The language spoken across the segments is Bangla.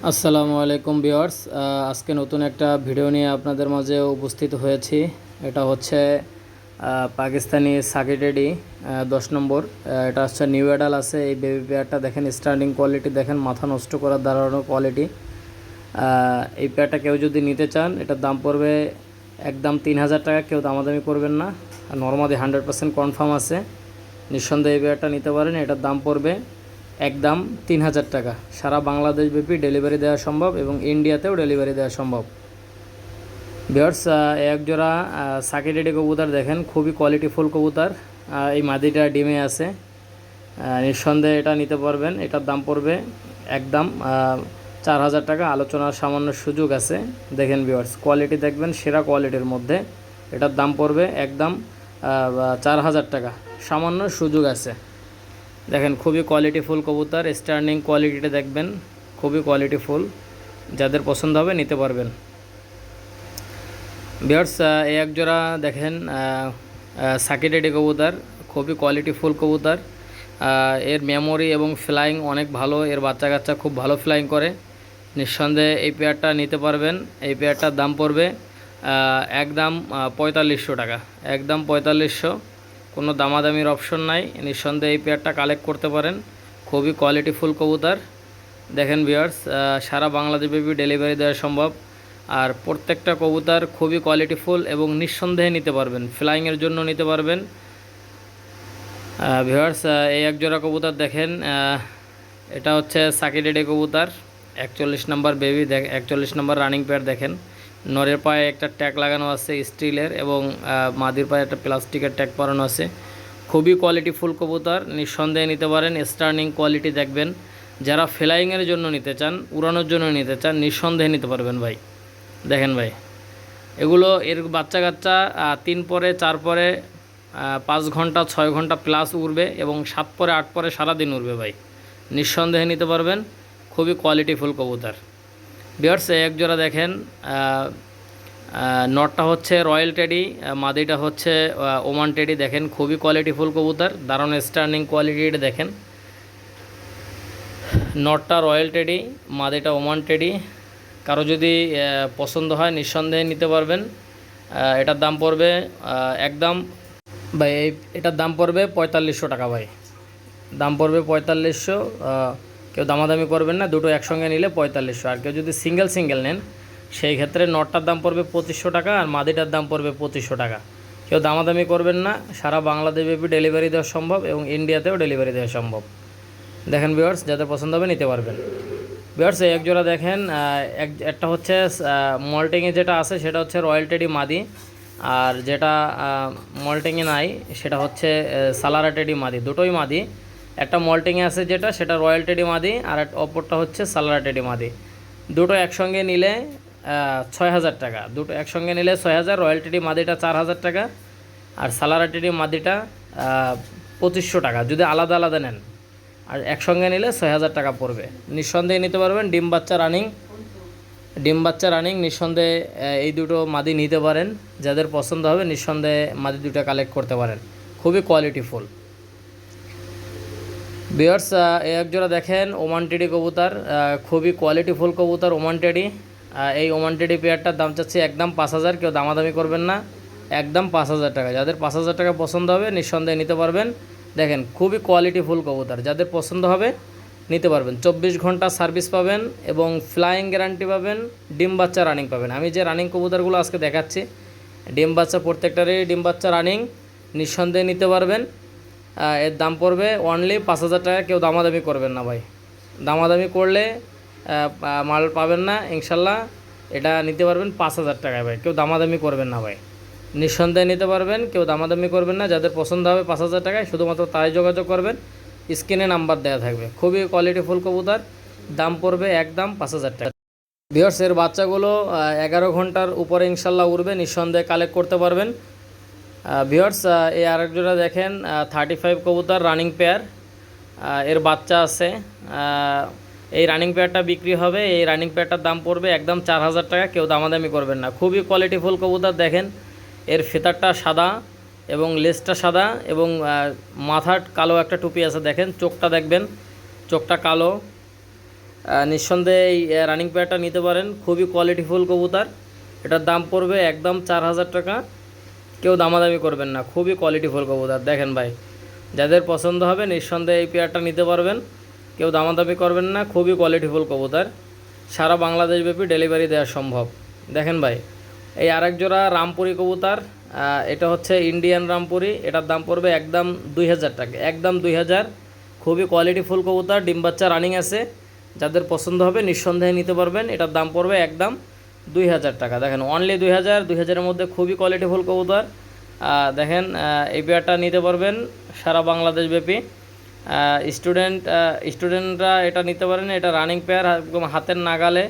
আসসালামু আলাইকুম ভিউয়ার্স, আজকে নতুন একটা ভিডিও নিয়ে আপনাদের মাঝে উপস্থিত হয়েছি। এটা হচ্ছে পাকিস্তানি সাকি টেডি 10 নম্বর। এটা হচ্ছে নিউ অ্যাডাল আছে। এই বেবি পেয়ারটা দেখেন, স্ট্যান্ডিং কোয়ালিটি দেখেন, মাথা নষ্ট করার দাঁড়ানো কোয়ালিটি। এই পেয়ারটা কেউ যদি নিতে চান, এটার দাম পড়বে একদম 3000 টাকা। কেউ দামাদামি করবেন না, নর্মালি 100% কনফার্ম আছে। নিঃসন্দেহে এই পেয়ারটা নিতে পারেন। এটার দাম পড়বে একদম 3000 টাকা। সারা বাংলাদেশ ব্যাপী ডেলিভারি দেওয়া সম্ভব এবং ইন্ডিয়াতেও ডেলিভারি দেওয়া সম্ভব। ভিউয়ার্স, এক জোড়া সাকি টেডি কবুতর দেখেন, খুবই কোয়ালিটিফুল কবুতর। এই মাদিটা ডিমে আছে। নিঃসন্দেহে এটা নিতে পারবেন। এটার দাম পড়বে একদম 4000 টাকা। আলোচনার সামান্য সুযোগ আছে। দেখেন ভিউয়ার্স, কোয়ালিটি দেখবেন, সেরা কোয়ালিটির মধ্যে। এটার দাম পড়বে একদম 4000 টাকা। সামান্য সুযোগ আছে। দেখেন, খুবই কোয়ালিটিফুল কবুতর। স্ট্যান্ডিং কোয়ালিটিটা দেখবেন, খুবই কোয়ালিটিফুল। যাদের পছন্দ হবে নিতে পারবেন। ভিউয়ার্স, এই এক জোড়া দেখেন সাকি টেডি কবুতর, খুবই কোয়ালিটিফুল কবুতর। এর মেমোরি এবং ফ্লাইং অনেক ভালো। এর বাচ্চা কাচ্চা খুব ভালো ফ্লাইং করে। নিঃসন্দেহে এই পেয়ারটা নিতে পারবেন। এই পেয়ারটার দাম পড়বে একদম 4500 টাকা। একদম 4500, কোনো দামাদামির অপশন নাই। নিঃসন্দেহে এই পেয়ারটা কালেক্ট করতে পারেন। খুবই কোয়ালিটিফুল কবুতর। দেখেন ভিউয়ার্স, সারা বাংলাদেশ ব্যাপী ডেলিভারি দেওয়া সম্ভব। আর প্রত্যেকটা কবুতর খুবই কোয়ালিটিফুল এবং নিঃসন্দেহে নিতে পারবেন। ফ্লাইংয়ের জন্য নিতে পারবেন। ভিউয়ার্স, এই এক জোড়া কবুতর দেখেন, এটা হচ্ছে সাকি টেডি কবুতর। 41 নম্বর বেবি, 41 নম্বর রানিং পেয়ার দেখেন। নরের পায়ে একটা ট্যাগ লাগানো আছে স্টিলের, এবং মাদির পায়ে একটা প্লাস্টিকের ট্যাগ পরানো আছে। খুবই কোয়ালিটিফুল কবুতর, নিঃসন্দেহে নিতে পারেন। স্টার্নিং কোয়ালিটি দেখবেন। যারা ফ্লাইংয়ের জন্য নিতে চান, উড়ানোর জন্য নিতে চান, নিঃসন্দেহে নিতে পারবেন ভাই। দেখেন ভাই, এগুলো এর বাচ্চা কাচ্চা 3 পরে 4 পরে 5 ঘন্টা 6 ঘন্টা প্লাস উড়বে, এবং 7 পরে 8 পরে সারাদিন উড়বে ভাই। নিঃসন্দেহে নিতে পারবেন। খুবই কোয়ালিটিফুল কবুতর। ভিউয়ার্স, এক জোড়া দেখেন, নটটা হচ্ছে রয়্যাল টেডি, মাদিটা হচ্ছে ওমান টেডি। দেখেন, খুবই কোয়ালিটিফুল কবুতর, দারুণ স্টার্নিং কোয়ালিটিটা দেখেন। নটটা রয়্যাল টেডি, মাদিটা ওমান টেডি। কারো যদি পছন্দ হয় নিঃসন্দেহে নিতে পারবেন। এটার দাম পড়বে একদম ভাই, এটার দাম পড়বে 4500 টাকা ভাই। দাম পড়বে 4500। কেউ দামাদামি করবেন না। দুটো একসঙ্গে নিলে 4500। আর কেউ যদি সিঙ্গেল সিঙ্গেল নেন, সেই ক্ষেত্রে নটটার দাম পড়বে 2500 টাকা, আর মাদিটার দাম পড়বে 2500 টাকা। কেউ দামাদামি করবেন না। সারা বাংলাদেশ ব্যাপী ডেলিভারি দেওয়া সম্ভব এবং ইন্ডিয়াতেও ডেলিভারি দেওয়া সম্ভব। দেখেন ভিউয়ার্স, যাদের পছন্দ হবে নিতে পারবেন। ভিউয়ার্স, এক জোড়া দেখেন, একটা হচ্ছে মল্টিংয়ে যেটা আছে সেটা হচ্ছে রয়্যাল টেডি মাদি, আর যেটা মল্টিংয়ে নাই সেটা হচ্ছে সালারা টেডি মাদি। দুটোই মাদি। একটা মল্টিংয়ে আছে যেটা, সেটা রয়্যাল টেডি মাদি, আর অপরটা হচ্ছে সালারা টেডি মাদি। দুটো একসঙ্গে নিলে 6000 টাকা। দুটো একসঙ্গে নিলে 6000। রয়্যাল টেডি মাদিটা 4000 টাকা, আর সালারা টেডি মাদিটা 2500 টাকা যদি আলাদা আলাদা নেন। আর একসঙ্গে নিলে 6000 টাকা পড়বে। নিঃসন্দেহে নিতে পারবেন। ডিম বাচ্চা রানিং, নিঃসন্দেহে এই দুটো মাদি নিতে পারেন। যাদের পছন্দ হবে নিঃসন্দেহে মাদি দুটো কালেক্ট করতে পারেন। খুবই কোয়ালিটিফুল। ভিউয়ার্স, এক জোড়া দেখেন ওমান টেডি কবুতর, খুবই কোয়ালিটিফুল কবুতর ওমান টেডি। এই ওমান টেডি পেয়ারটার দাম চাচ্ছি একদম 5000। কেউ দামাদামি করবেন না। একদম 5000 টাকা। যাদের 5000 টাকা পছন্দ হবে নিঃসন্দেহে নিতে পারবেন। দেখেন, খুবই কোয়ালিটিফুল কবুতর। যাদের পছন্দ হবে নিতে পারবেন। 24 ঘন্টা সার্ভিস পাবেন এবং ফ্লাইং গ্যারান্টি পাবেন। ডিম বাচ্চা রানিং পাবেন। আমি যে রানিং কবুতরগুলো আজকে দেখাচ্ছি, ডিম বাচ্চা প্রত্যেকটারই ডিম বাচ্চা রানিং। নিঃসন্দেহে নিতে পারবেন। এর দাম পড়বে অনলি 5000 টাকা। কেউ দামাদামি করবেন না ভাই। দামাদামি করলে মাল পাবেন না ইনশাল্লাহ। এটা নিতে পারবেন 5000 টাকায় ভাই। কেউ দামাদামি করবেন না ভাই। নিঃসন্দেহে নিতে পারবেন। কেউ দামাদামি করবেন না। যাদের পছন্দ হবে 5000 টাকায়, শুধুমাত্র তাই যোগাযোগ করবেন। স্ক্রিনে নাম্বার দেওয়া থাকবে। খুবই কোয়ালিটিফুল কবুতর। দাম পড়বে একদম 5000 টাকা। ভিউয়ার্স, এর বাচ্চাগুলো 11 ঘন্টার উপরে ইনশাল্লাহ উড়বে। নিঃসন্দেহে কালেক্ট করতে পারবেন। ভিউয়ার্স, এই আরেক জোড়া দেখেন, 35 কবুতর রানিং পেয়ার। এর বাচ্চা আছে। এই রানিং পেয়ারটা বিক্রি হবে। এই রানিং পেয়ারটার দাম পড়বে একদম 4000 টাকা। কেউ দামাদামি করবেন না। খুবই কোয়ালিটিফুল কবুতর। দেখেন, এর ফেতারটা সাদা এবং লেজটা সাদা, এবং মাথার কালো একটা টুপি আছে। দেখেন চোখটা দেখবেন, চোখটা কালো। নিঃসন্দেহে এই রানিং পেয়ারটা নিতে পারেন, খুবই কোয়ালিটিফুল কবুতর। এটার দাম পড়বে একদম 4000 টাকা, কেউ দামাদামি করবেন না, খুবই কোয়ালিটিফুল কবুতর। দেখেন ভাই, যাদের পছন্দ হবে নিঃসন্দেহে এই পেয়ারটা নিতে পারবেন, কেউ দামাদামি করবেন না, খুবই কোয়ালিটিফুল কবুতর। সারা বাংলাদেশব্যাপী ডেলিভারি দেওয়া সম্ভব। দেখেন ভাই, এই আরেক জোড়া রামপুরি কবুতর, এটা হচ্ছে ইন্ডিয়ান রামপুরি। এটার দাম পড়বে একদম 2000 টাকা, একদম 2000। খুবই কোয়ালিটিফুল কবুতর, ডিম বাচ্চা রানিং আছে। যাদের পছন্দ হবে নিঃসন্দেহে নিতে পারবেন। এটার দাম পড়বে একদম 2000 টাকা। দেখেন অনলি 2000, 2000-এর মধ্যে খুবই কোয়ালিটিফুল কবুতর। দেখেন এই পেয়ারটা নিতে পারবেন সারা বাংলাদেশব্যাপী। স্টুডেন্টরা এটা নিতে পারেন। এটা রানিং পেয়ার, একদম হাতের নাগালে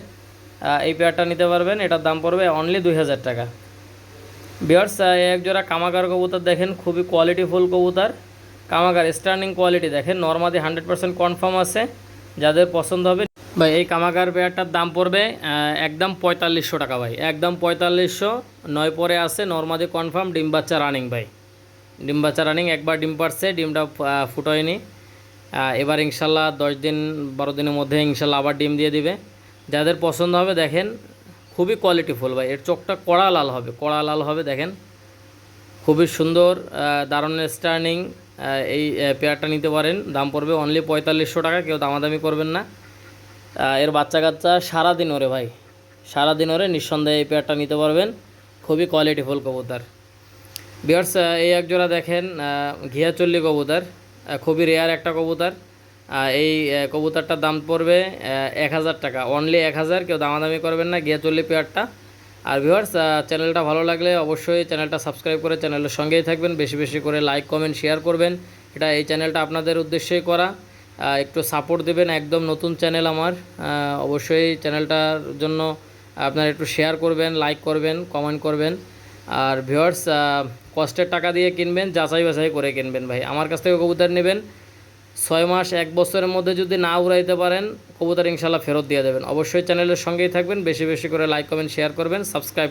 এই পেয়ারটা নিতে পারবেন। এটার দাম পড়বে অনলি 2000 টাকা। ভিউয়ার্স, এক জোড়া কামাগার কবুতর দেখেন, খুবই কোয়ালিটিফুল কবুতর। কামাগার স্টার্নিং কোয়ালিটি দেখেন, নর্মাদি 100% কনফার্ম আছে। যাদের পছন্দ হবে ভাই, এই কামাগার পেয়ারটার দাম পড়বে একদম 4500 টাকা ভাই, একদম 4500। 9 পরে আছে, নর্মাদি কনফার্ম, ডিম বাচ্চা রানিং ভাই, ডিম বাচ্চা রানিং। একবার ডিম পারছে, ডিমটা ফুটোয়নি। এবার ইনশাল্লাহ 10-12 দিনের মধ্যে ইনশাল্লাহ আবার ডিম দিয়ে দিবে। যাদের পছন্দ হবে দেখেন, খুবই কোয়ালিটিফুল ভাই। এর চোখটা কড়া লাল হবে, কড়া লাল হবে। দেখেন খুবই সুন্দর, দারুণ স্টার্নিং। এই পেয়ারটা নিতে পারেন, দাম পড়বে অনলি 4500 টাকা, কেউ দামাদামি করবেন না। এর বাচ্চা কাচ্চা সারাদিন ওরে ভাই, সারাদিন ওরে, নিঃসন্দেহে এই পেয়ারটা নিতে পারবেন। খুবই কোয়ালিটিফুল কবুতর। ভিউয়ার্স, এই এক জোড়া দেখেন ঘিয়াচল্লি কবুতর, খুবই রেয়ার একটা কবুতর। এই কবুতরটার দাম পড়বে 1000 টাকা, অনলি 1000, কেউ দামাদামি করবেন না, ঘিয়াচল্লি পেয়ারটা। আর ভিউয়ার্স, চ্যানেলটা ভালো লাগলে অবশ্যই চ্যানেলটা সাবস্ক্রাইব করে চ্যানেলের সঙ্গেই থাকবেন। বেশি বেশি করে লাইক কমেন্ট শেয়ার করবেন। এই চ্যানেলটা আপনাদের উদ্দেশ্যেই করা। একটু সাপোর্ট দেবেন, একদম নতুন চ্যানেল আমার। অবশ্যই চ্যানেলটার জন্য আপনারা একটু শেয়ার করবেন, লাইক করবেন, কমেন্ট করবেন। আর ভিউয়ার্স, কষ্টের টাকা দিয়ে কিনবেন, যাচাই বাছাই করে কিনবেন ভাই। আমার কাছ থেকে কবুতর নেবেন, 6 মাস 1 বছরের মধ্যে যদি না উড়াইতে পারেন, কবুতর ইনশাল্লাহ ফেরত দিয়ে দেবেন। অবশ্যই চ্যানেলের সঙ্গেই থাকবেন, বেশি বেশি করে লাইক কমেন্ট শেয়ার করবেন, সাবস্ক্রাইব